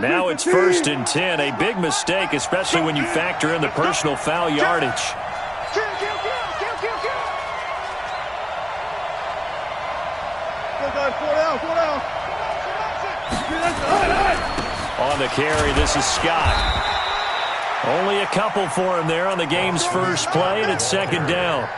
Now it's 1st and 10. A big mistake, especially when you factor in the personal foul yardage. On the carry, this is Scott. Only a couple for him there on the game's first play, and it's 2nd down.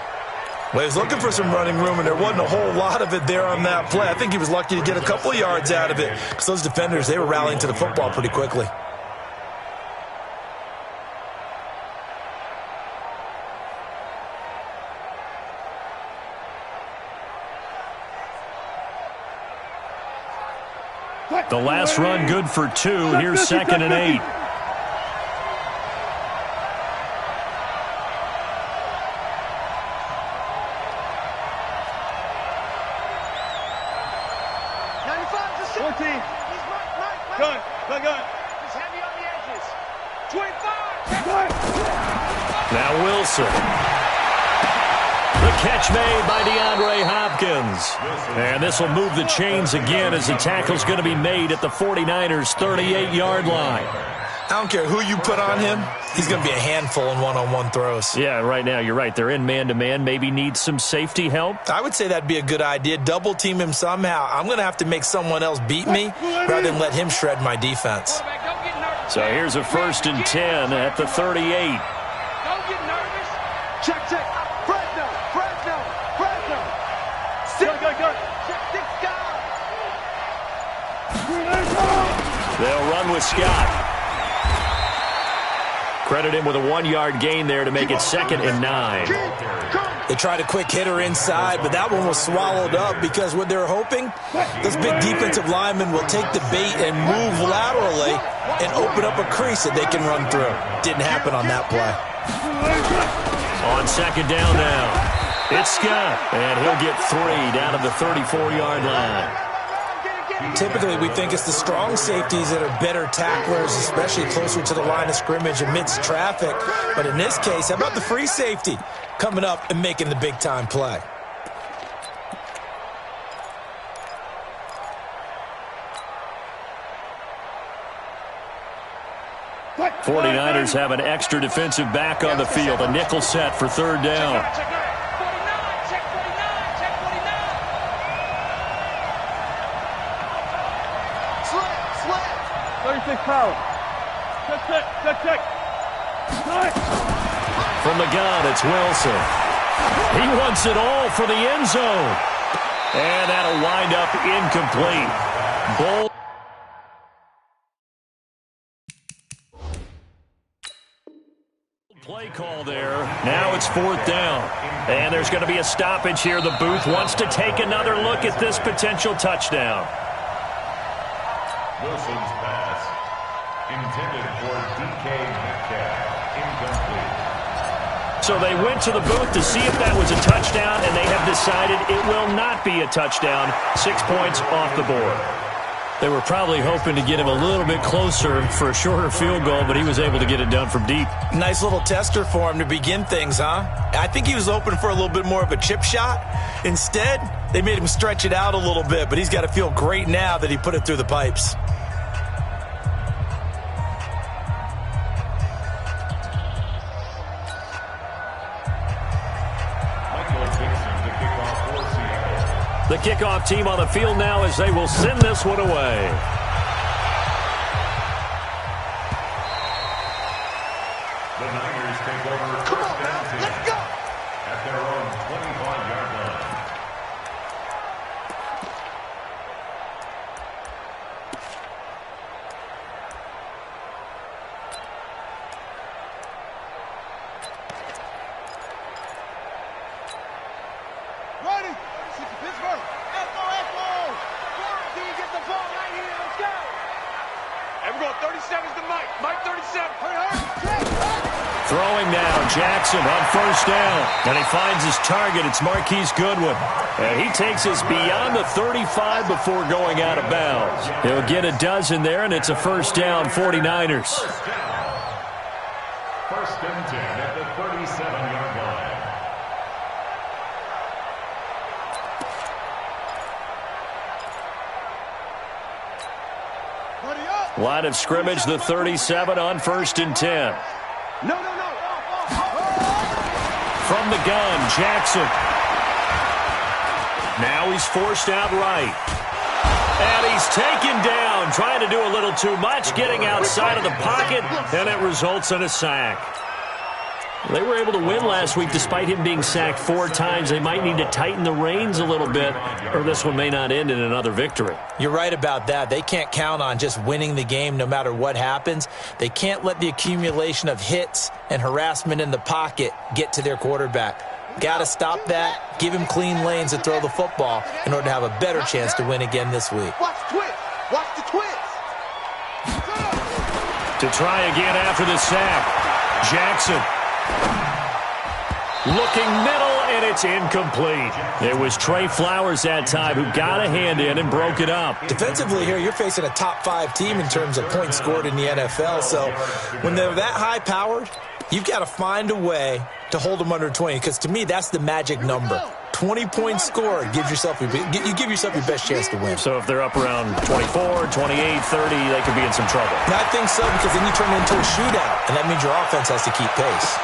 Well, he was looking for some running room, and there wasn't a whole lot of it there on that play. I think he was lucky to get a couple of yards out of it because those defenders, they were rallying to the football pretty quickly. The last run good for 2. Here's 2nd and 8. Now Wilson. The catch made by DeAndre Hopkins. And this will move the chains again as the tackle's going to be made at the 49ers' 38-yard line. I don't care who you put on him. He's going to be a handful in one-on-one throws. Yeah, right now you're right. They're in man-to-man. Maybe need some safety help. I would say that'd be a good idea. Double team him somehow. I'm going to have to make someone else beat me rather than let him shred my defense. So here's a 1st and 10 at the 38. Don't get nervous. Check. Fresno. Go. They'll run with Scott. Credit him with a 1-yard gain there to make it 2nd and 9. They tried a quick hitter inside, but that one was swallowed up because what they're hoping, those big defensive linemen will take the bait and move laterally and open up a crease that they can run through. Didn't happen on that play. On 2nd down now, it's Scott, and he'll get 3 down to the 34-yard line. Typically, we think it's the strong safeties that are better tacklers, especially closer to the line of scrimmage amidst traffic. But in this case, how about the free safety coming up and making the big-time play? What? 49ers have an extra defensive back on the field. A nickel set for 3rd down. Check 49. Slant. 36 power. Check. From the gun, it's Wilson. He wants it all for the end zone. And that'll wind up incomplete. Bull. Play call there. Now it's 4th down. And there's going to be a stoppage here. The booth wants to take another look at this potential touchdown. Wilson's pass intended for DK Metcalf. Incomplete. So they went to the booth to see if that was a touchdown, and they have decided it will not be a touchdown. 6 points off the board. They were probably hoping to get him a little bit closer for a shorter field goal, but he was able to get it done from deep. Nice little tester for him to begin things, huh? I think he was open for a little bit more of a chip shot. Instead, they made him stretch it out a little bit, but he's got to feel great now that he put it through the pipes. The kickoff team on the field now as they will send this one away. The Niners take over 1st and 10 at their own 25-yard line. Ready. Pittsburgh. Echo. Can you get the ball right here? Let's go. Everyone, 37's the Mike. Mike 37. Throwing now, Jackson on 1st down. And he finds his target. It's Marquise Goodwin. And he takes us beyond the 35 before going out of bounds. He'll get a dozen there, and it's a 1st down, 49ers. 1st and 10 at the 37-yard line. Line of scrimmage, the 37 on 1st and 10. No. From the gun, Jackson. Now he's forced out right. And he's taken down, trying to do a little too much, getting outside of the pocket, and it results in a sack. They were able to win last week despite him being sacked 4 times. They might need to tighten the reins a little bit, or this one may not end in another victory. You're right about that. They can't count on just winning the game no matter what happens. They can't let the accumulation of hits and harassment in the pocket get to their quarterback. Got to stop that, give him clean lanes to throw the football in order to have a better chance to win again this week. Watch the twist. Watch the twist. To try again after the sack, Jackson. Looking middle, and it's incomplete. It was Trey Flowers that time who got a hand in and broke it up. Defensively here, you're facing a top 5 team in terms of points scored in the NFL. So when they're that high-powered, you've got to find a way to hold them under 20, because to me, that's the magic number. 20 points scored, you give yourself your best chance to win. So if they're up around 24, 28, 30, they could be in some trouble. And I think so, because then you turn it into a shootout, and that means your offense has to keep pace.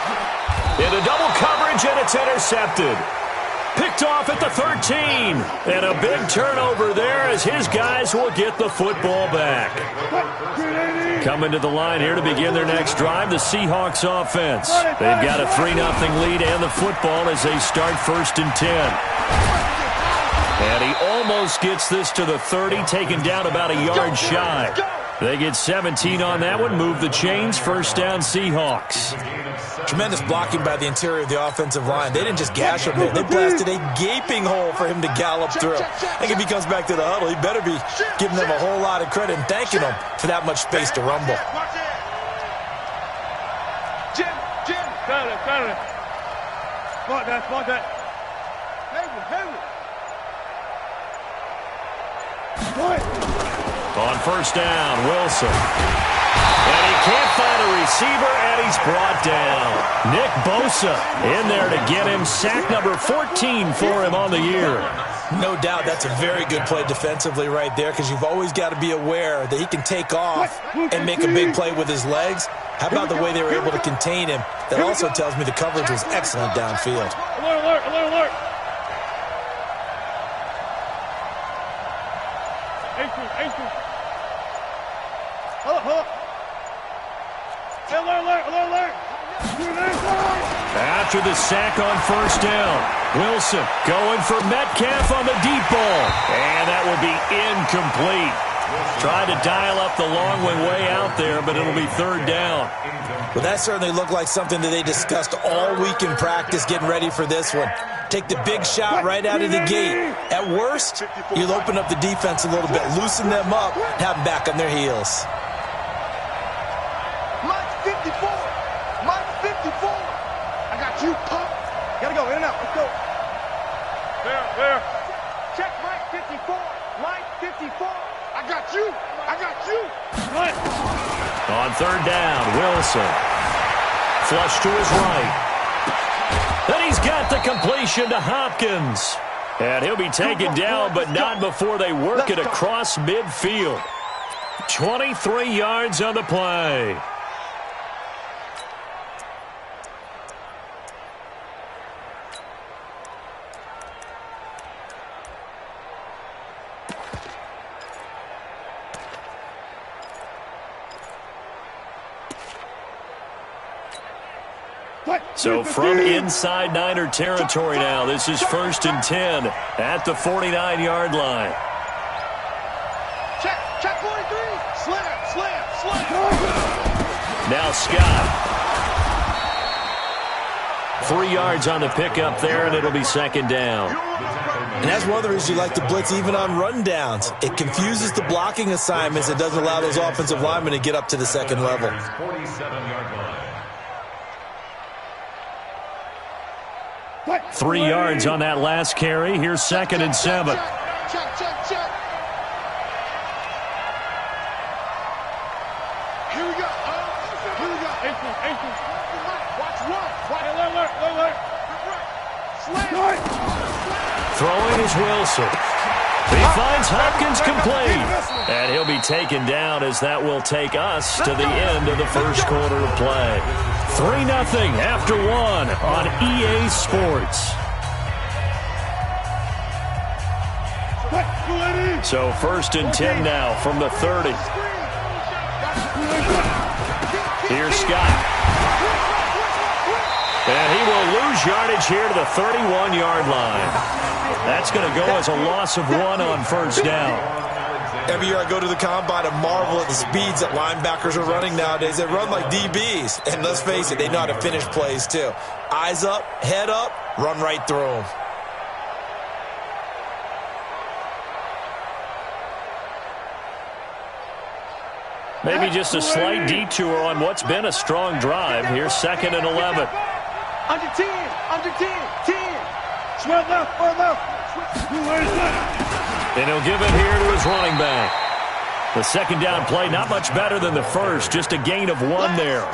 Into double coverage, and it's intercepted. Picked off at the 13. And a big turnover there as his guys will get the football back. Coming to the line here to begin their next drive, the Seahawks offense. They've got a 3-0 lead and the football as they start 1st and 10. And he almost gets this to the 30, taken down about a yard shy. They get 17 on that one, move the chains, 1st down Seahawks. Tremendous blocking by the interior of the offensive line. They didn't just gash him there. They blasted a gaping hole for him to gallop through. I think if he comes back to the huddle, he better be giving them a whole lot of credit and thanking them for that much space to rumble. Jim. Got it. Spot that. On 1st down, Wilson. And he can't find a receiver, and he's brought down. Nick Bosa in there to get him. Sack number 14 for him on the year. No doubt that's a very good play defensively right there, because you've always got to be aware that he can take off and make a big play with his legs. How about the way they were able to contain him? That also tells me the coverage was excellent downfield. Alert. Alert. After the sack on 1st down, Wilson going for Metcalf on the deep ball. And that will be incomplete. Tried to dial up the long way out there, but it'll be 3rd down. Well, that certainly looked like something that they discussed all week in practice getting ready for this one. Take the big shot right out of the gate. At worst, you'll open up the defense a little bit, loosen them up, and have them back on their heels. Mike 54. I got you, pop. Gotta go, in and out. Let's go. There. Check Mike 54. Mike 54. I got you. Right. On 3rd down, Wilson. Flush to his right. Then he's got the completion to Hopkins. And he'll be taken down, but not before they work it across midfield. 23 yards on the play. So from inside Niner territory now, this is 1st and 10 at the 49-yard line. Check 43. Slam. Now Scott. 3 yards on the pickup there, and it'll be 2nd down. And that's one of the reasons you like to blitz even on rundowns. It confuses the blocking assignments. It doesn't allow those offensive linemen to get up to the 2nd level. 47-yard line. 3 yards on that last carry. Here's 2nd and 7. Check. Here we go. Watch one. Throwing is Wilson. He finds Hopkins complete. And he'll be taken down as that will take us to the end of the first quarter of play. 3-0 after 1 on EA Sports. So 1st and 10 now from the 30. Here's Scott. And he will lose yardage here to the 31-yard line. That's going to go as a loss of 1 on first down. Every year I go to the combine and marvel at the speeds that linebackers are running nowadays. They run like DBs. And let's face it, they know how to finish plays too. Eyes up, head up, run right through them. Maybe just a slight detour on what's been a strong drive. Here's 2nd and 11. Under 10, under 10, 10. Swell left, or left. And he'll give it here to his running back. The second down play, not much better than the first. Just a gain of 1 there.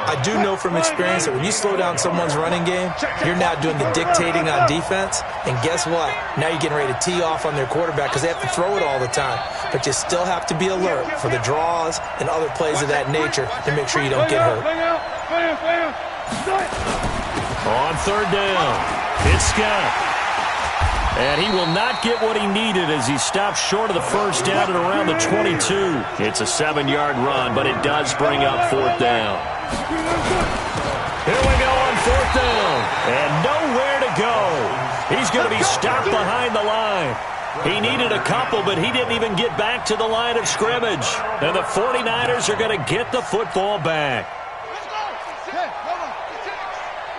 I do know from experience that when you slow down someone's running game, you're now doing the dictating on defense. And guess what? Now you're getting ready to tee off on their quarterback because they have to throw it all the time. But you still have to be alert for the draws and other plays of that nature to make sure you don't get hurt. On 3rd down, it's Scott. And he will not get what he needed as he stops short of the first down at around the 22. It's a 7-yard run, but it does bring up 4th down. Here we go on 4th down. And nowhere to go. He's going to be stopped behind the line. He needed a couple, but he didn't even get back to the line of scrimmage. And the 49ers are going to get the football back.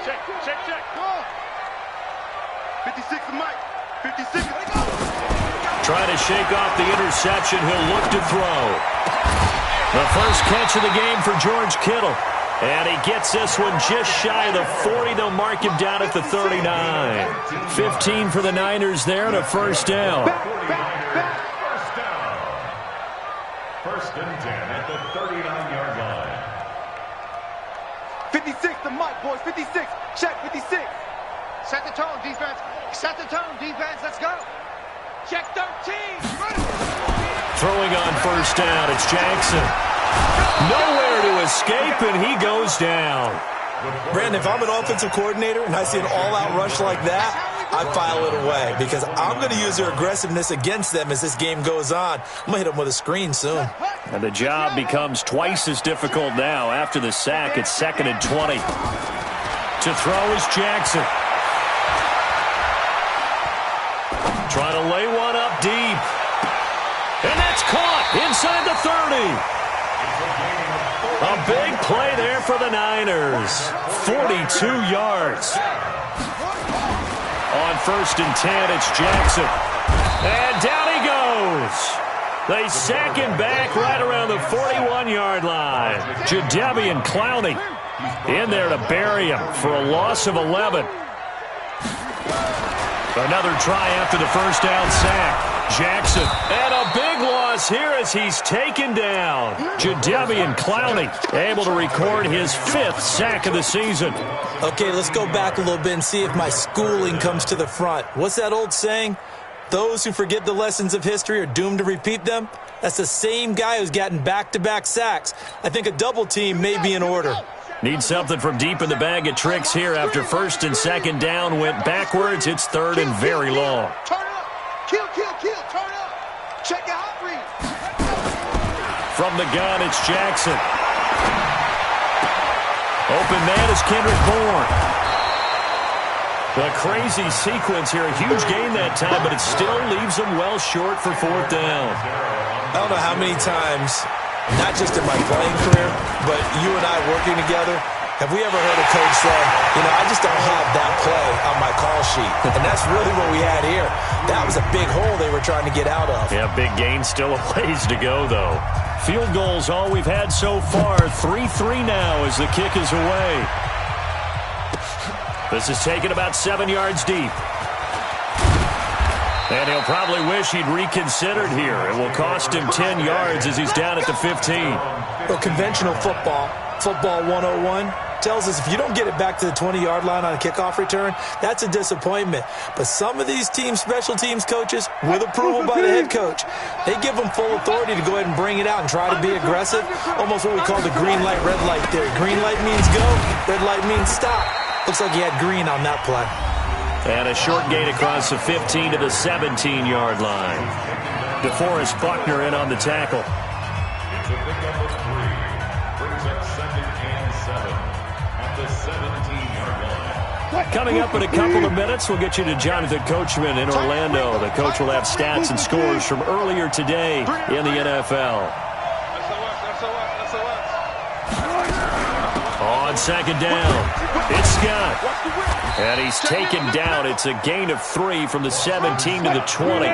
Check. 56 to Mike. 56. Trying to shake off the interception. He'll look to throw. The first catch of the game for George Kittle. And he gets this one just shy of the 40. They'll mark him down at the 39. 15 for the Niners there and a first down. First and 10 at the 39-yard line. 56 to Mike, boys. 56. Check, 56. Set the tone, defense. Set the tone, defense. Let's go. Check 13. Throwing on first down, it's Jackson. Nowhere to escape, and he goes down. Brandon, if I'm an offensive coordinator and I see an all-out rush like that, I file it away because I'm going to use their aggressiveness against them as this game goes on. I'm going to hit them with a screen soon. And the job becomes twice as difficult now. After the sack, it's 2nd and 20. To throw is Jackson. Trying to lay one up deep. And that's caught inside the 30. A big play there for the Niners. 42 yards. On 1st and 10, it's Jackson. And down he goes. They sack him back right around the 41-yard line. Jadeveon Clowney in there to bury him for a loss of 11. Another try after the first down sack. Jackson, and a big loss here as he's taken down. Jadeveon Clowney able to record his 5th sack of the season. Okay, let's go back a little bit and see if my schooling comes to the front. What's that old saying? Those who forget the lessons of history are doomed to repeat them. That's the same guy who's gotten back-to-back sacks. I think a double team may be in order. Need something from deep in the bag of tricks here after 1st and 2nd down went backwards. It's 3rd and very long. Turn up. Kill. Turn up. Check your hot read. From the gun, it's Jackson. Open man is Kendrick Bourne. The crazy sequence here. A huge gain that time, but it still leaves him well short for 4th down. I don't know how many times, not just in my playing career, but you and I working together, have we ever heard a coach say, I just don't have that play on my call sheet. And that's really what we had here. That was a big hole they were trying to get out of. Yeah, big gain. Still a ways to go, though. Field goals all we've had so far. 3-3 now as the kick is away. This is taken about 7 yards deep. And he'll probably wish he'd reconsidered here. It will cost him 10 yards as he's down at the 15. Well, conventional football 101, tells us if you don't get it back to the 20-yard line on a kickoff return, that's a disappointment. But some of these special teams coaches, with approval by the head coach, they give them full authority to go ahead and bring it out and try to be aggressive, almost what we call the green light, red light theory. Green light means go, red light means stop. Looks like he had green on that play. And a short gain across the 15 to the 17-yard line. DeForest Buckner in on the tackle. It's a pickup of 3. Brings up 2nd and 7 at the 17-yard line. Coming up in a couple of minutes, we'll get you to Jonathan Coachman in Orlando. The coach will have stats and scores from earlier today in the NFL. On second down, it's Scott. And he's taken down. It's a gain of 3 from the 17 to the 20.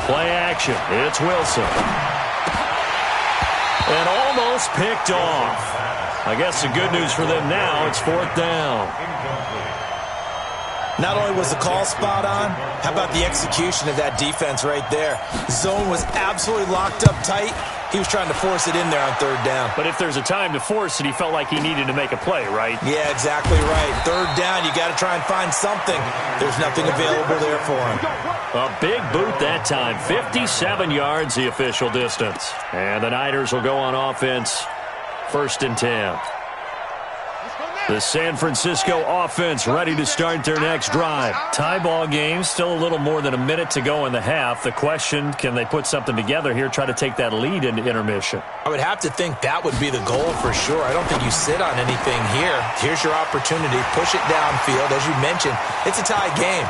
Play action. It's Wilson. And almost picked off. I guess the good news for them now, it's 4th down. Not only was the call spot on, how about the execution of that defense right there? Zone was absolutely locked up tight. He was trying to force it in there on 3rd down. But if there's a time to force it, he felt like he needed to make a play, right? Yeah, exactly right. 3rd down, you got to try and find something. There's nothing available there for him. A big boot that time. 57 yards, the official distance. And the Niners will go on offense. 1st and 10. The San Francisco offense ready to start their next drive. Tie ball game, still a little more than a minute to go in the half. The question, can they put something together here, try to take that lead into intermission? I would have to think that would be the goal for sure. I don't think you sit on anything here. Here's your opportunity. Push it downfield. As you mentioned, it's a tie game.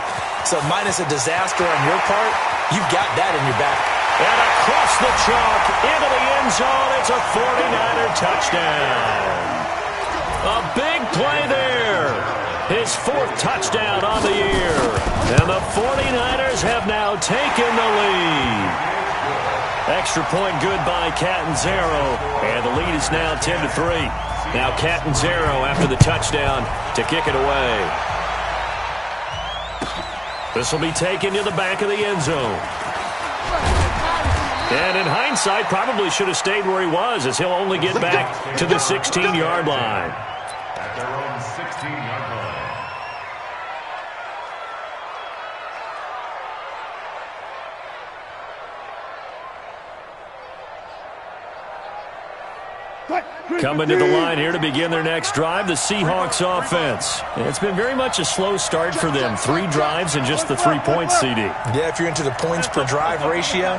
So minus a disaster on your part, you've got that in your back. And across the chalk, into the end zone, it's a 49er touchdown. A big play there. His 4th touchdown on the year. And the 49ers have now taken the lead. Extra point good by Catanzaro. And the lead is now 10-3. Now Catanzaro after the touchdown to kick it away. This will be taken to the back of the end zone. And in hindsight, probably should have stayed where he was, as he'll only get back to the 16-yard line. At their own 16-yard line. Coming to the line here to begin their next drive, the Seahawks offense. It's been very much a slow start for them. 3 drives and just the 3 points, CD. Yeah, if you're into the points per drive ratio,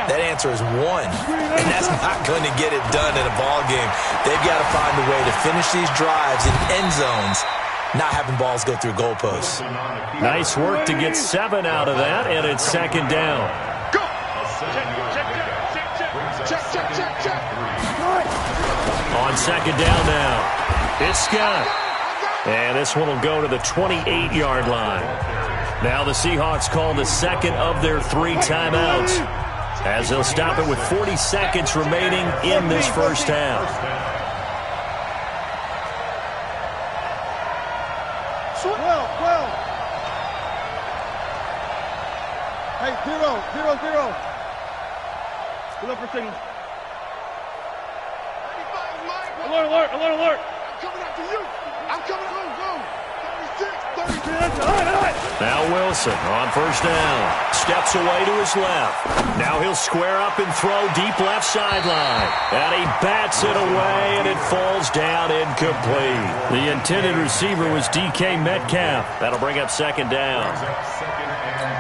that answer is 1. And that's not going to get it done in a ball game. They've got to find a way to finish these drives in end zones, not having balls go through goalposts. Nice work to get 7 out of that, and it's 2nd down. Go! Check. On 2nd down now, it's Scott. And this one will go to the 28-yard line. Now the Seahawks call the 2nd of their 3 timeouts, as they'll stop it with 40 seconds remaining in this first half. Well. Hey, 0. Good up for signal. Alert. I'm coming after you. I'm coming. Go. 36. Now Wilson on 1st down. Steps away to his left. Now he'll square up and throw deep left sideline. And he bats it away, and it falls down incomplete. The intended receiver was DK Metcalf. That'll bring up 2nd down. 2nd and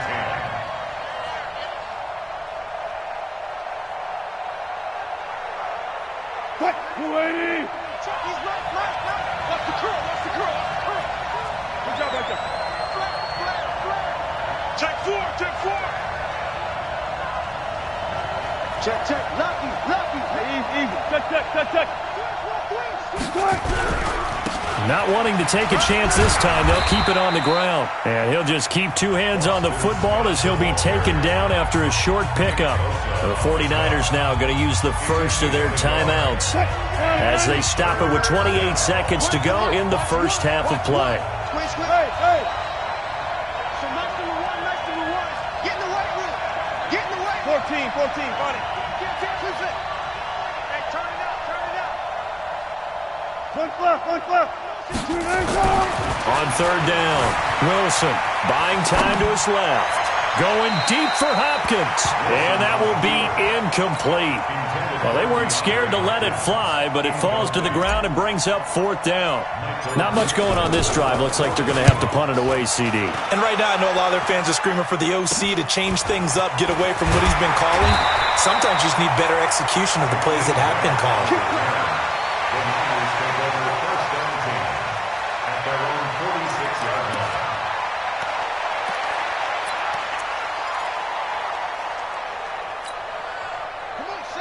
10. What? 280. He's right. Watch the curl. Good job right there. Check 4. Check. Lucky. Easy. Check. Not wanting to take a chance this time, they'll keep it on the ground. And he'll just keep 2 hands on the football as he'll be taken down after a short pickup. The 49ers now going to use the first of their timeouts as they stop it with 28 seconds to go in the first half of play. Hey. So nice number one. 14, buddy. Hey, turn it out. One left. On third down, Wilson buying time to his left. Going deep for Hopkins. And that will be incomplete. Well, they weren't scared to let it fly, but it falls to the ground and brings up fourth down. Not much going on this drive. Looks like they're going to have to punt it away, CD. And right now, I know a lot of their fans are screaming for the OC to change things up, get away from what he's been calling. Sometimes you just need better execution of the plays that have been called.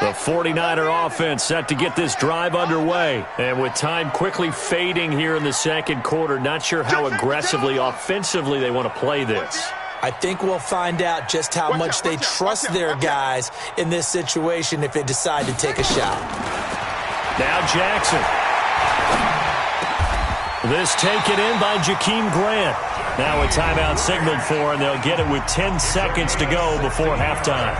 The 49er offense set to get this drive underway. And with time quickly fading here in the second quarter, not sure how aggressively, offensively they want to play this. I think we'll find out just how much they trust their guys in this situation if they decide to take a shot. Now Jackson. This taken in by Jakeem Grant. Now a timeout signaled for, and they'll get it with 10 seconds to go before halftime.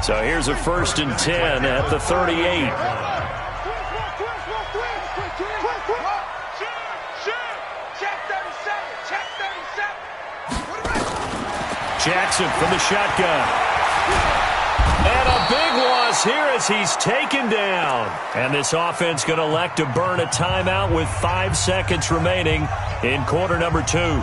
So here's a 1st and 10 at the 38. Jackson from the shotgun. And a big loss here as he's taken down. And this offense going to elect to burn a timeout with 5 seconds remaining in quarter number 2.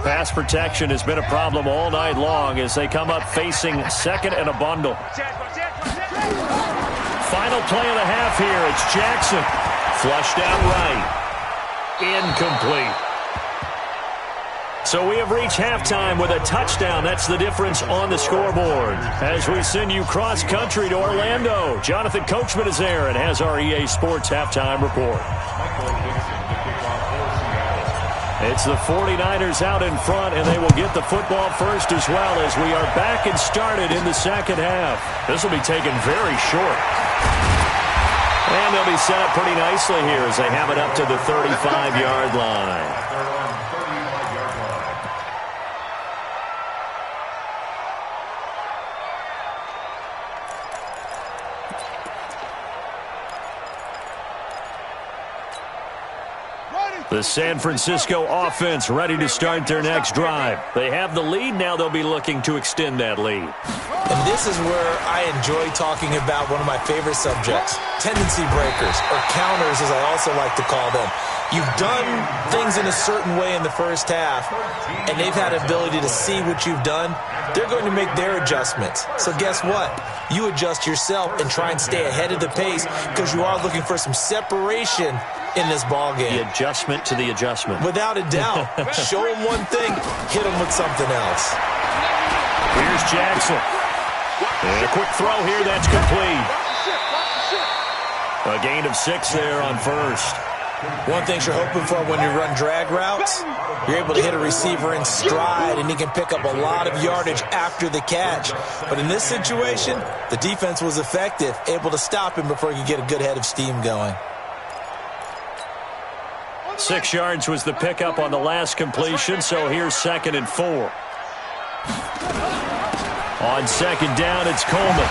Pass protection has been a problem all night long as they come up facing second and a bundle. Final play of the half here. It's Jackson. Flushed out right. Incomplete. So we have reached halftime with a touchdown. That's the difference on the scoreboard. As we send you cross-country to Orlando, Jonathan Coachman is there and has our EA Sports halftime report. It's the 49ers out in front, and they will get the football first as well as we are back and started in the second half. This will be taken very short. And they'll be set up pretty nicely here as they have it up to the 35-yard line. The San Francisco offense ready to start their next drive. They have the lead. Now they'll be looking to extend that lead. And this is where I enjoy talking about one of my favorite subjects, tendency breakers, or counters as I also like to call them. You've done things in a certain way in the first half, and they've had an ability to see what you've done. They're going to make their adjustments. So guess what? You adjust yourself and try and stay ahead of the pace because you are looking for some separation in this ball game. The adjustment to the adjustment. Without a doubt. Show them one thing, hit them with something else. Here's Jackson. And a quick throw here, that's complete. A gain of 6 there on first. One thing you're hoping for when you run drag routes, you're able to hit a receiver in stride, and he can pick up a lot of yardage after the catch. But in this situation, the defense was effective, able to stop him before he could get a good head of steam going. 6 yards was the pickup on the last completion, so here's 2nd and 4. On 2nd down, it's Coleman.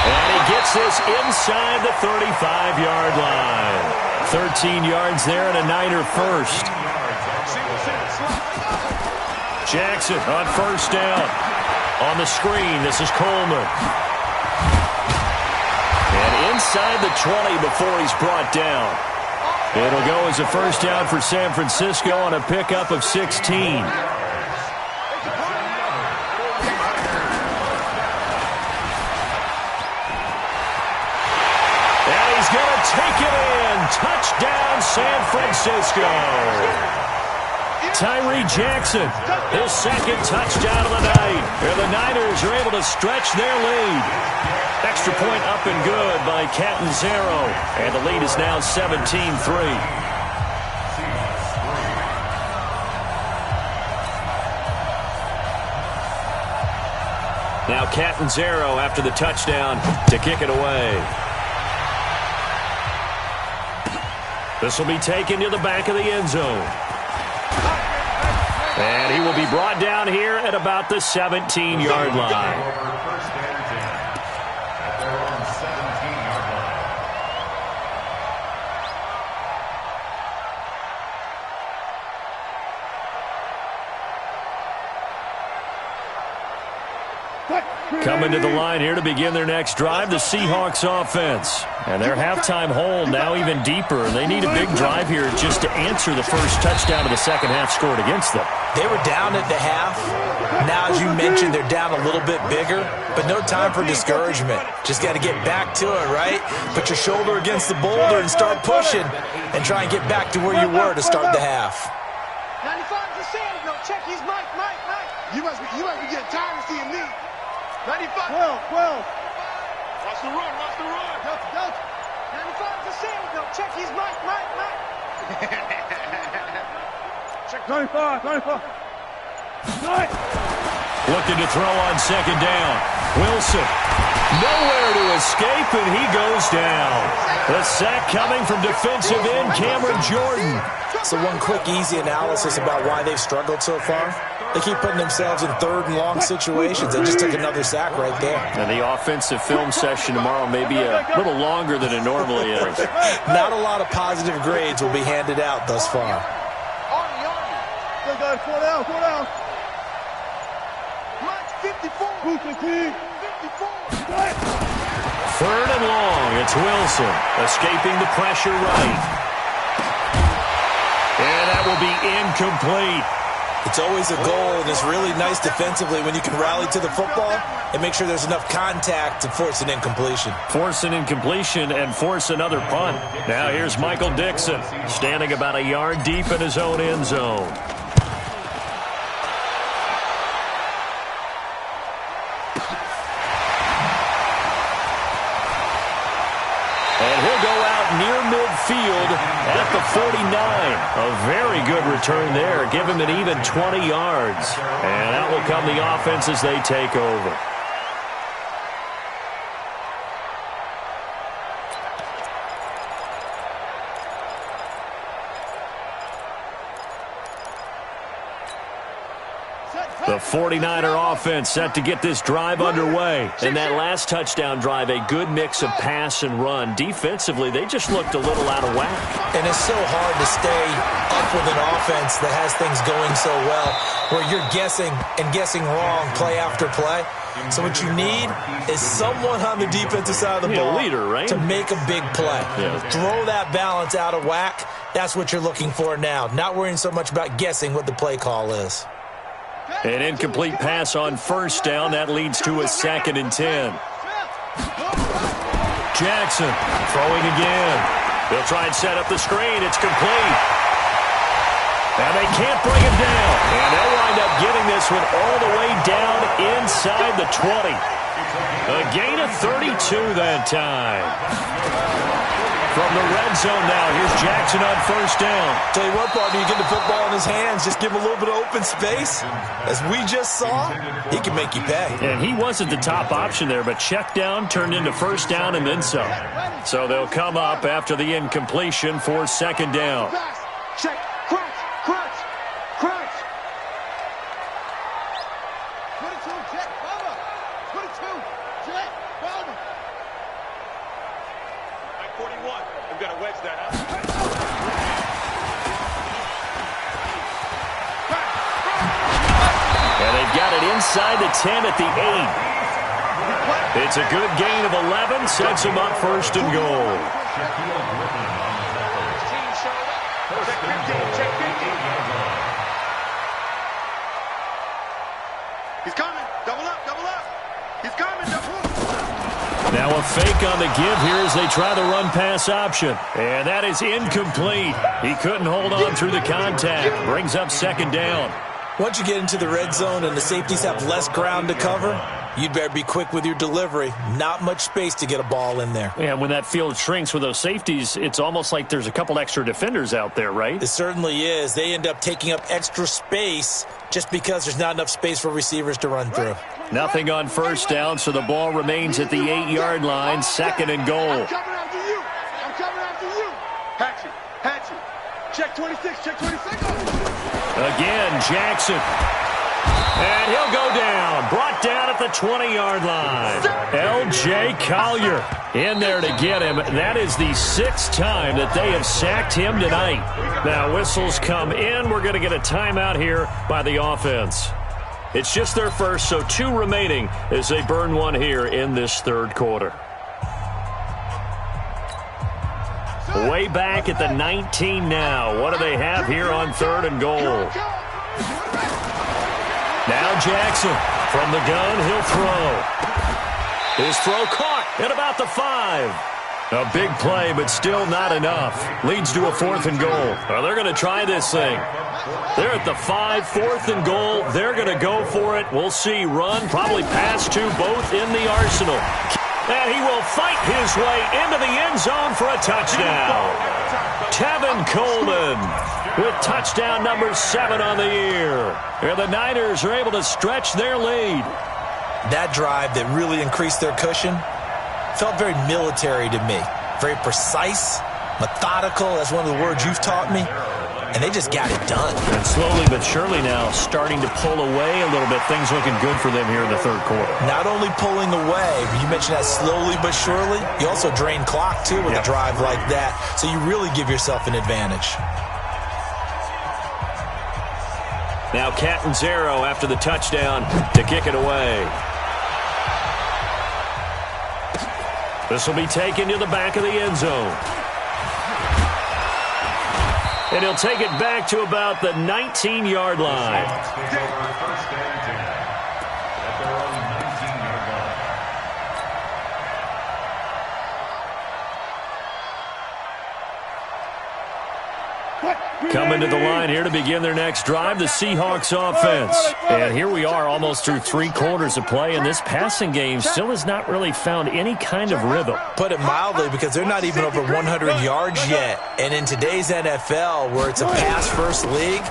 And he gets this inside the 35-yard line. 13 yards there and a Niner first. Jackson on 1st down. On the screen, this is Coleman. And inside the 20 before he's brought down. It'll go as a 1st down for San Francisco on a pickup of 16. Take it in. Touchdown, San Francisco. Tyree Jackson, his 2nd touchdown of the night. And the Niners are able to stretch their lead. Extra point up and good by Catanzaro. And the lead is now 17-3. Now Catanzaro after the touchdown to kick it away. This will be taken to the back of the end zone. And he will be brought down here at about the 17-yard line. Coming to the line here to begin their next drive, the Seahawks offense. And their halftime hole now even deeper. They need a big drive here just to answer the first touchdown of the second half scored against them. They were down at the half. Now, as you mentioned, they're down a little bit bigger, but no time for discouragement. Just got to get back to it, right? Put your shoulder against the boulder and start pushing and try and get back to where you were to start the half. 95%. No, check. He's Mike. You must be getting tired of seeing me. 95. 12. Watch the run. Go. 95%. No, check. He's Mike. Check. 95. Looking to throw on second down. Wilson. Nowhere to escape, and he goes down. The sack coming from defensive end Cameron Jordan. So one quick, easy analysis about why they've struggled so far. They keep putting themselves in third and long situations. They just took another sack right there. And the offensive film session tomorrow may be a little longer than it normally is. Not a lot of positive grades will be handed out thus far. Go, guys. 4 down. Mike, 54. 54. Third and long. It's Wilson escaping the pressure right. And that will be incomplete. It's always a goal, and it's really nice defensively when you can rally to the football and make sure there's enough contact to force an incompletion. Force an incompletion and force another punt. Now here's Michael Dixon, standing about a yard deep in his own end zone. And he'll go out near midfield at the 49. A very good return there. Give him an even 20 yards. And that will come the offense as they take over. The 49er offense set to get this drive underway. And that last touchdown drive, a good mix of pass and run. Defensively, they just looked a little out of whack. And it's so hard to stay up with an offense that has things going so well, where you're guessing and guessing wrong play after play. So what you need is someone on the defensive side of the ball leader, right? to make a big play. Yeah. Throw that balance out of whack. That's what you're looking for now. Not worrying so much about guessing what the play call is. An incomplete pass on first down. That leads to a 2nd and 10. Jackson throwing again. They'll try and set up the screen. It's complete. And they can't bring him down. And they'll wind up getting this one all the way down inside the 20. A gain of 32 that time. From the red zone now, here's Jackson on first down. Tell you what, partner, you get the football in his hands, just give him a little bit of open space. As we just saw, he can make you pay. And he wasn't the top option there, but check down turned into first down and then some. So they'll come up after the incompletion for 2nd down. Check. Crunch. 22, check. Bomber. 22, check. Bomber. 41. We've got to wedge that up. And they've got it inside the 10 at the 8. It's a good gain of 11. Sets them up 1st and goal. He's coming. Double up. He's coming. Now a fake on the give here as they try the run-pass option. And that is incomplete. He couldn't hold on through the contact. Brings up 2nd down. Once you get into the red zone and the safeties have less ground to cover, You'd better be quick with your delivery. Not much space to get a ball in there. Yeah, when that field shrinks with those safeties, it's almost like there's a couple extra defenders out there, right? It certainly is. They end up taking up extra space just because there's not enough space for receivers to run through. Nothing on first down, so the ball remains at the 8-yard line, 2nd and goal. I'm coming after you. I'm coming after you. Hatchet. Check 26, check 26. Again, Jackson. And he'll go down. Brought down at the 20-yard line. L.J. Collier in there to get him. That is the 6th time that they have sacked him tonight. Now, whistles come in. We're going to get a timeout here by the offense. It's just their first, so 2 remaining as they burn one here in this 3rd quarter. Way back at the 19 now. What do they have here on 3rd and goal? Now Jackson from the gun, he'll throw. His throw caught at about the 5. A big play, but still not enough. Leads to a 4th and goal. Well, they're going to try this thing. They're at the 5, 4th and goal. They're going to go for it. We'll see. Run, probably pass to both in the arsenal. And he will fight his way into the end zone for a touchdown. Tevin Coleman with touchdown number 7 on the year. And the Niners are able to stretch their lead. That drive that really increased their cushion felt very military to me. Very precise, methodical. That's one of the words you've taught me. And they just got it done. And slowly but surely now starting to pull away a little bit. Things looking good for them here in the 3rd quarter. Not only pulling away, you mentioned that slowly but surely. You also drain clock, too, with a drive like that. So you really give yourself an advantage. Now Catanzaro after the touchdown to kick it away. This will be taken to the back of the end zone. And he'll take it back to about the 19-yard line. Coming to the line here to begin their next drive, the Seahawks offense. And here we are almost through 3 quarters of play, and this passing game still has not really found any kind of rhythm. Put it mildly, because they're not even over 100 yards yet. And in today's NFL, where it's a pass-first league,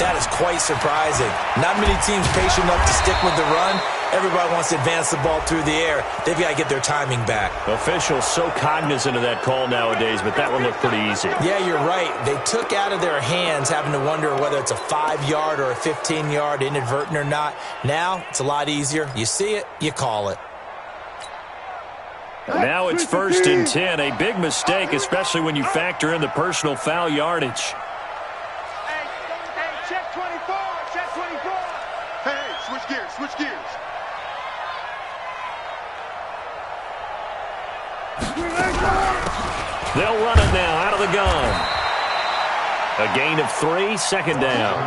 that is quite surprising. Not many teams patient enough to stick with the run. Everybody wants to advance the ball through the air. They've got to get their timing back. Officials so cognizant of that call nowadays, but that one looked pretty easy. Yeah, you're right. They took out of their hands having to wonder whether it's a 5-yard or a 15-yard, inadvertent or not. Now, it's a lot easier. You see it, you call it. Now it's 1st and 10. A big mistake, especially when you factor in the personal foul yardage. Hey, check 24, check 24. Hey, switch gears, switch gears. They'll run it now out of the gun. A gain of 3, 2nd down.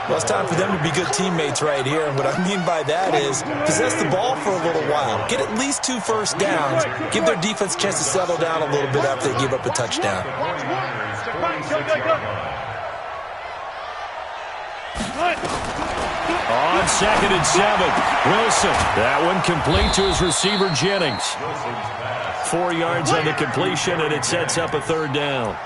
Well, it's time for them to be good teammates right here. And what I mean by that is possess the ball for a little while. Get at least 2 first downs. Give their defense a chance to settle down a little bit after they give up a touchdown. On 2nd and 7, Wilson. That one complete to his receiver, Jennings. 4 yards on the completion, and it sets up a 3rd down.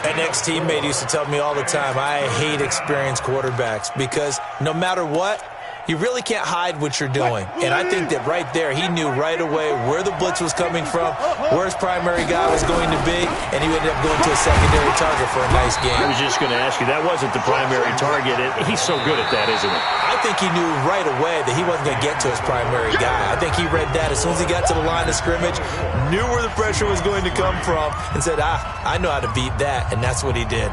An ex-teammate used to tell me all the time, I hate experienced quarterbacks because no matter what, you really can't hide what you're doing. And I think that right there, he knew right away where the blitz was coming from, where his primary guy was going to be, and he ended up going to a secondary target for a nice game. I was just going to ask you, that wasn't the primary target. He's so good at that, isn't he? I think he knew right away that he wasn't going to get to his primary guy. I think he read that as soon as he got to the line of scrimmage, knew where the pressure was going to come from, and said, I know how to beat that, and that's what he did.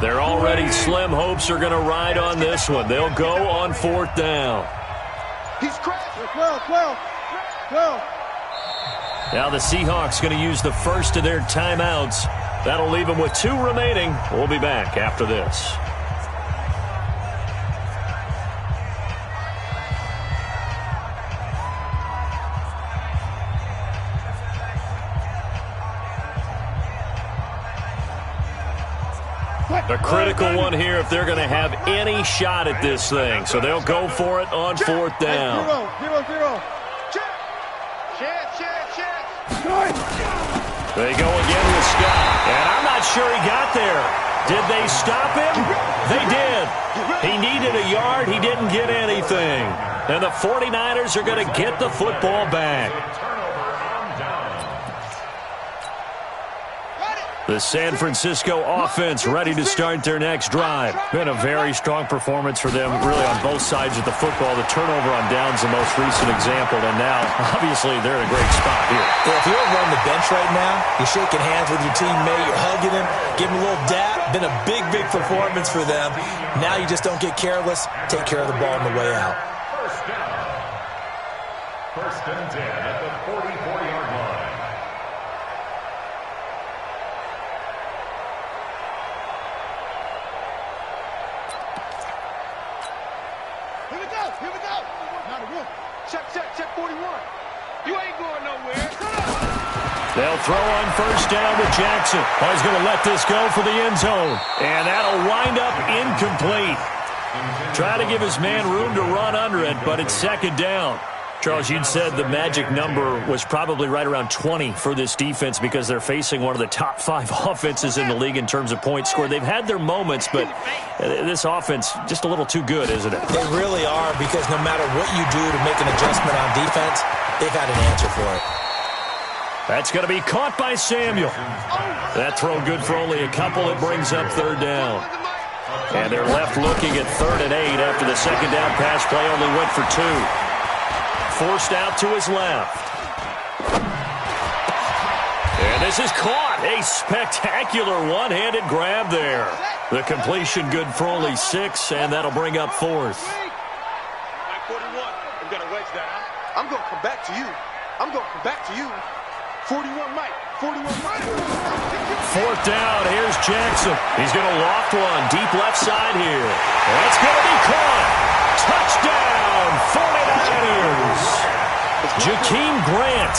Their already slim hopes are going to ride on this one. They'll go on 4th down. He's crashed. 12. Now the Seahawks going to use the first of their timeouts That'll leave them with 2 remaining. We'll be back after this. A critical one here if they're going to have any shot at this thing. So they'll go for it on 4th down. 0-0. They go again with Scott. And I'm not sure he got there. Did they stop him? They did. He needed a yard. He didn't get anything. And the 49ers are going to get the football back. The San Francisco offense ready to start their next drive. Been a very strong performance for them, really, on both sides of the football. The turnover on downs the most recent example, and now, obviously, they're in a great spot here. Yeah, if you're over on the bench right now, you're shaking hands with your teammate, you're hugging him, giving him a little dap. Been a big, big performance for them. Now you just don't get careless. Take care of the ball on the way out. First down. 1st and 10 at the 44-yard line. Here we go. Now the roof. Check 41. You ain't going nowhere. They'll throw on 1st down to Jackson. Oh, he's going to let this go for the end zone. And that'll wind up incomplete. Try to give his man room to run under it, but it's 2nd down. Charles, you'd said the magic number was probably right around 20 for this defense because they're facing one of the top 5 offenses in the league in terms of points scored. They've had their moments, but this offense just a little too good, isn't it? They really are, because no matter what you do to make an adjustment on defense, they've had an answer for it. That's going to be caught by Samuel. That throw good for only a couple. It brings up 3rd down. And they're left looking at 3rd and 8 after the 2nd down pass play only went for 2. Forced out to his left. And this is caught. A spectacular one-handed grab there. The completion good for only 6, and that'll bring up 4th. 41. I'm going to wedge that out. I'm going to come back to you. 41 Mike. 41 Mike. 4th down. Here's Jackson. He's going to loft one deep left side here. That's going to be caught. Touchdown, 49ers. Jakeem Grant,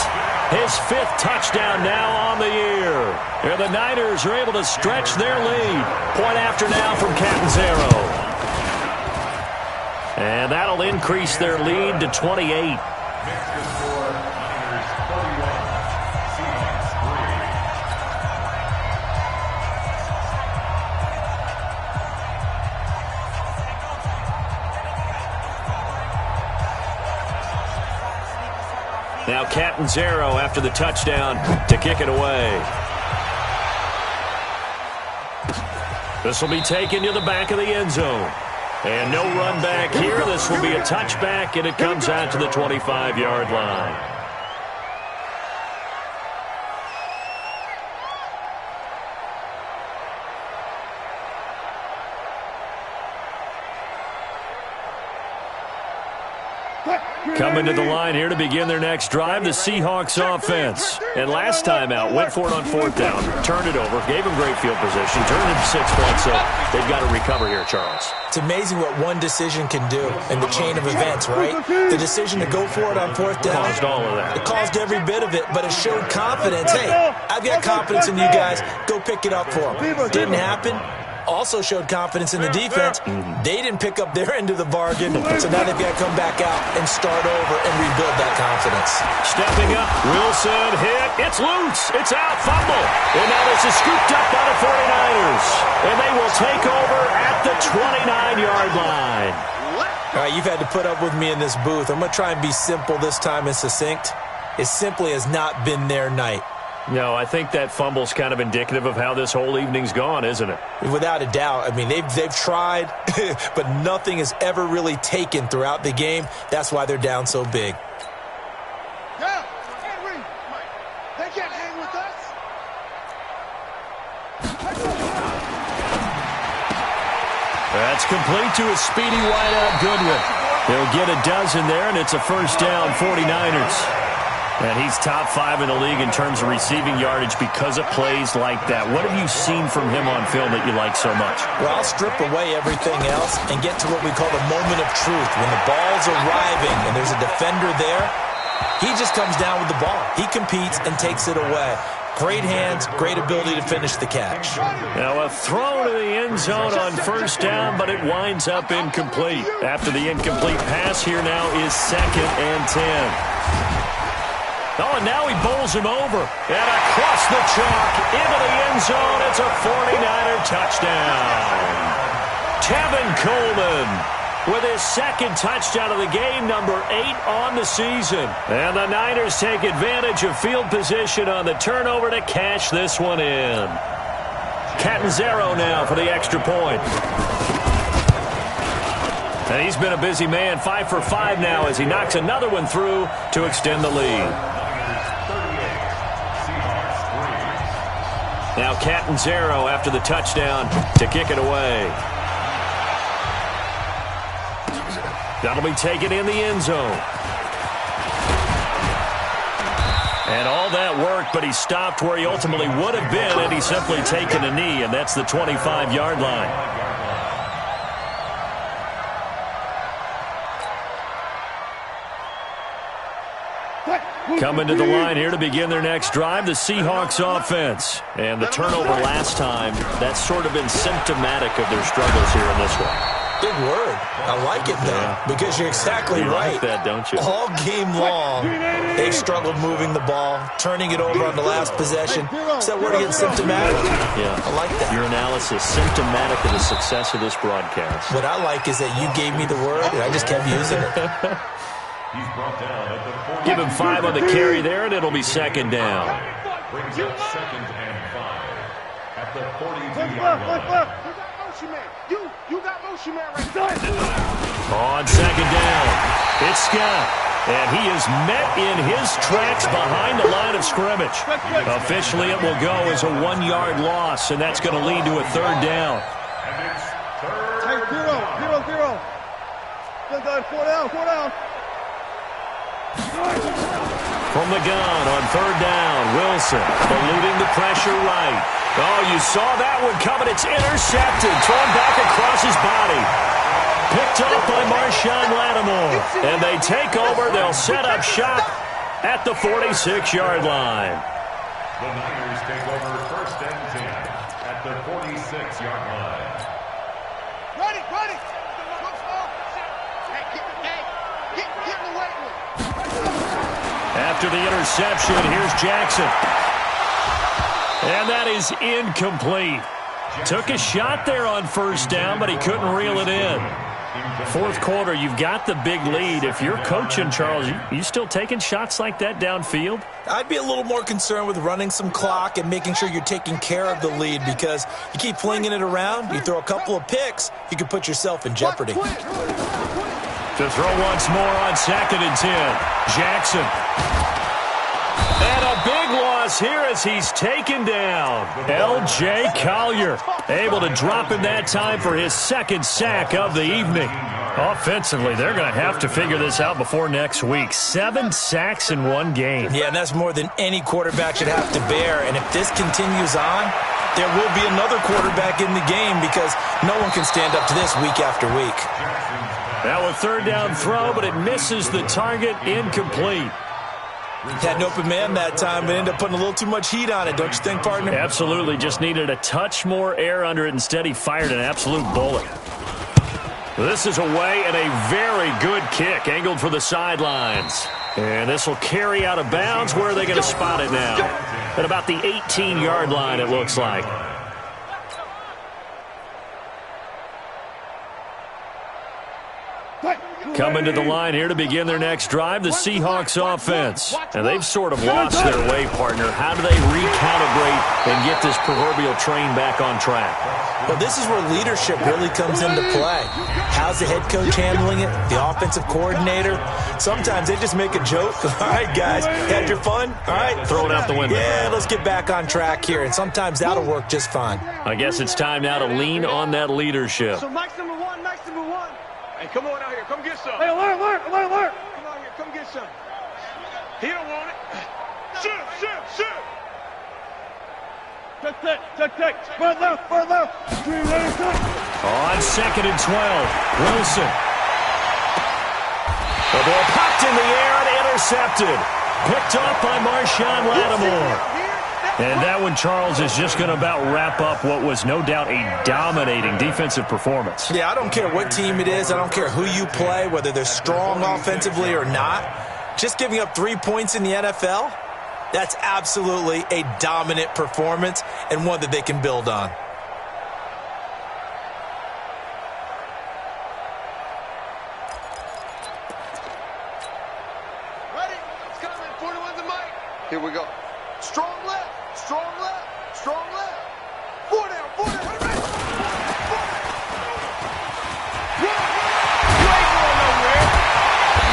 his 5th touchdown now on the year. And the Niners are able to stretch their lead. Point after now from Catanzaro. And that'll increase their lead to 28. Now Catanzaro after the touchdown to kick it away. This will be taken to the back of the end zone. And no run back here. This will be a touchback, and it comes out to the 25-yard line. Coming to the line here to begin their next drive, the Seahawks offense. And last time out, went for it on 4th down, turned it over, gave them great field position, turned it to 6 points, so they've got to recover here, Charles. It's amazing what one decision can do in the chain of events, right? The decision to go for it on 4th down. Caused all of that. It caused every bit of it, but it showed confidence. Hey, I've got confidence in you guys. Go pick it up for them. Didn't happen. Also showed confidence in the defense. They didn't pick up their end of the bargain, so now they've got to come back out and start over and rebuild that confidence. Stepping up, Wilson hit. It's loose. It's out. Fumble. And now this is scooped up by the 49ers. And they will take over at the 29-yard line. All right, you've had to put up with me in this booth. I'm going to try and be simple this time and succinct. It simply has not been their night. No, I think that fumble's kind of indicative of how this whole evening's gone, isn't it? Without a doubt. I mean, they've tried, but nothing has ever really taken throughout the game. That's why they're down so big. Yeah, Henry, they can't hang with us. That's complete to a speedy wideout Goodwin. They'll get a dozen there, and it's a 1st down 49ers. And he's top 5 in the league in terms of receiving yardage because of plays like that. What have you seen from him on film that you like so much? Well, I'll strip away everything else and get to what we call the moment of truth. When the ball's arriving and there's a defender there, he just comes down with the ball. He competes and takes it away. Great hands, great ability to finish the catch. Now a throw to the end zone on first down, but it winds up incomplete. After the incomplete pass, here now is 2nd and 10. Oh, and now he bowls him over. And across the chalk, into the end zone. It's a 49er touchdown. Tevin Coleman with his 2nd touchdown of the game, number 8 on the season. And the Niners take advantage of field position on the turnover to cash this one in. Catanzaro now for the extra point. And he's been a busy man, 5 for 5 now as he knocks another one through to extend the lead. Now Catanzaro after the touchdown to kick it away. That'll be taken in the end zone. And all that worked, but he stopped where he ultimately would have been had he simply taken a knee, and that's the 25-yard line. Coming to the line here to begin their next drive, the Seahawks offense. And the turnover last time, that's sort of been symptomatic of their struggles here in this one. Big word. I like it, though, because you're exactly right. You like that, don't you? All game long, they've struggled moving the ball, turning it over on the last possession. Is that word again, symptomatic? Yeah. I like that. Your analysis, symptomatic of the success of this broadcast. What I like is that you gave me the word, and I just kept using it. Give him 5 on the carry there, and it'll be 2nd down. Brings up 2nd and 5 at the 42-yard line. You got motion man right there. On 2nd down, it's Scott. And he is met in his tracks behind the line of scrimmage. Officially, it will go as a 1-yard loss, and that's going to lead to a 3rd down. And it's 3rd. 0-0. 4 down. From the gun on 3rd down, Wilson eluding the pressure right. Oh, you saw that one coming. It's intercepted, thrown back across his body. Picked up by Marshawn Lattimore. And they take over. They'll set up shop at the 46-yard line. The Niners take over 1st and 10 at the 46-yard line. Ready. Get in the way. After the interception, here's Jackson. And that is incomplete. Took a shot there on 1st down, but he couldn't reel it in. 4th quarter, you've got the big lead. If you're coaching, Charles, you still taking shots like that downfield? I'd be a little more concerned with running some clock and making sure you're taking care of the lead, because you keep flinging it around, you throw a couple of picks, you could put yourself in jeopardy. To throw once more on 2nd and 10. Jackson. And a big loss here as he's taken down. L.J. Collier able to drop him that time for his 2nd sack of the evening. Offensively, they're going to have to figure this out before next week. 7 sacks in one game. Yeah, and that's more than any quarterback should have to bear. And if this continues on, there will be another quarterback in the game, because no one can stand up to this week after week. Now a 3rd down throw, but it misses the target, incomplete. Had an open man that time, but ended up putting a little too much heat on it, don't you think, partner? Absolutely. Just needed a touch more air under it. Instead, he fired an absolute bullet. This is away, and a very good kick, angled for the sidelines. And this will carry out of bounds. Where are they going to spot it now? At about the 18-yard line, it looks like. Coming to the line here to begin their next drive, the Seahawks offense. And they've sort of lost their way, partner. How do they recalibrate and get this proverbial train back on track? Well, this is where leadership really comes into play. How's the head coach handling it? The offensive coordinator? Sometimes they just make a joke. All right, guys, had your fun? All right. Throw it out the window. Yeah, let's get back on track here. And sometimes that'll work just fine. I guess it's time now to lean on that leadership. So Mike's number one. Hey, come on out here. Come get some. Hey, alert. Come out here. Come get some. He don't want it. Shoot. Take. Spread left. On 2nd and 12, Wilson. The ball popped in the air and intercepted. Picked off by Marshawn Lattimore. And that one, Charles, is just going to about wrap up what was no doubt a dominating defensive performance. Yeah, I don't care what team it is. I don't care who you play, whether they're strong offensively or not. Just giving up 3 points in the NFL, that's absolutely a dominant performance and one that they can build on. Ready? It's coming. 41's the mic. Here we go. Strong left. 4 down.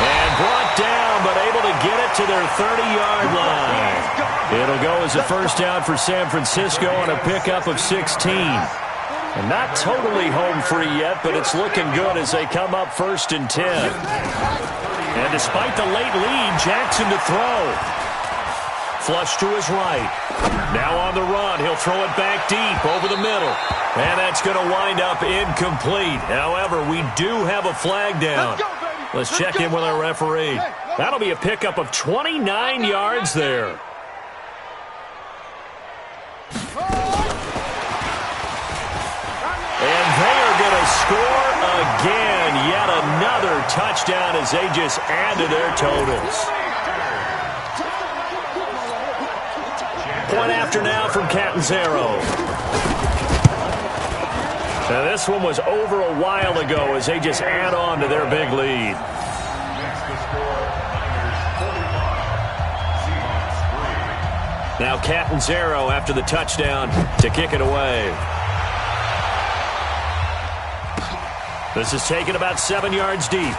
And brought down, but able to get it to their 30-yard line. It'll go as a first down for San Francisco on a pickup of 16. And not totally home free yet, but it's looking good as they come up 1st and 10. And despite the late lead, Jackson to throw. Flush to his right. Now on the run. He'll throw it back deep over the middle. And that's going to wind up incomplete. However, we do have a flag down. Let's check in with our referee. That'll be a pickup of 29 yards there. And they are going to score again. Yet another touchdown as they just add to their totals. Point after now from Catanzaro. Now this one was over a while ago as they just add on to their big lead. Now Catanzaro after the touchdown to kick it away. This is taken about 7 yards deep.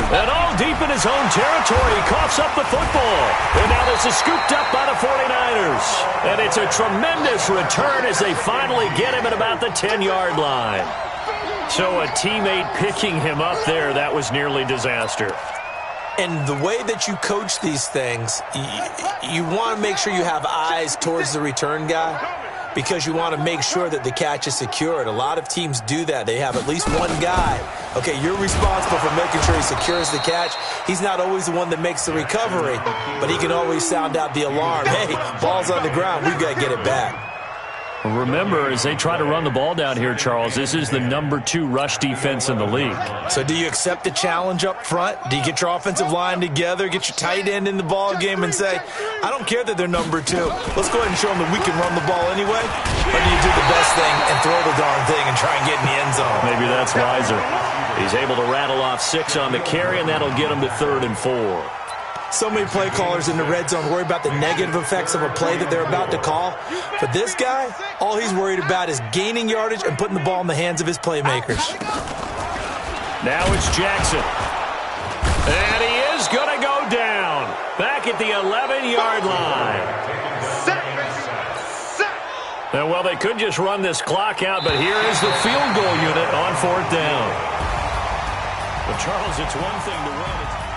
And all deep in his own territory, he coughs up the football. And now this is scooped up by the 49ers. And it's a tremendous return as they finally get him at about the 10-yard line. So a teammate picking him up there, that was nearly disaster. And the way that you coach these things, you want to make sure you have eyes towards the return guy, because you want to make sure that the catch is secured. A lot of teams do that. They have at least one guy. Okay, you're responsible for making sure he secures the catch. He's not always the one that makes the recovery, but he can always sound out the alarm. Hey, ball's on the ground. We've got to get it back. Remember, as they try to run the ball down here, Charles, this is the #2 rush defense in the league. So do you accept the challenge up front? Do you get your offensive line together, get your tight end in the ball game and say, I don't care that they're #2. Let's go ahead and show them that we can run the ball anyway? Or do you do the best thing and throw the darn thing and try and get in the end zone? Maybe that's wiser. He's able to rattle off 6 on the carry, and that'll get him to 3rd and 4. So many play callers in the red zone worry about the negative effects of a play that they're about to call. But this guy, all he's worried about is gaining yardage and putting the ball in the hands of his playmakers. Now it's Jackson. And he is going to go down. Back at the 11-yard line. And, well, they could just run this clock out, but here is the field goal unit on 4th down. But, Charles, it's one thing to run.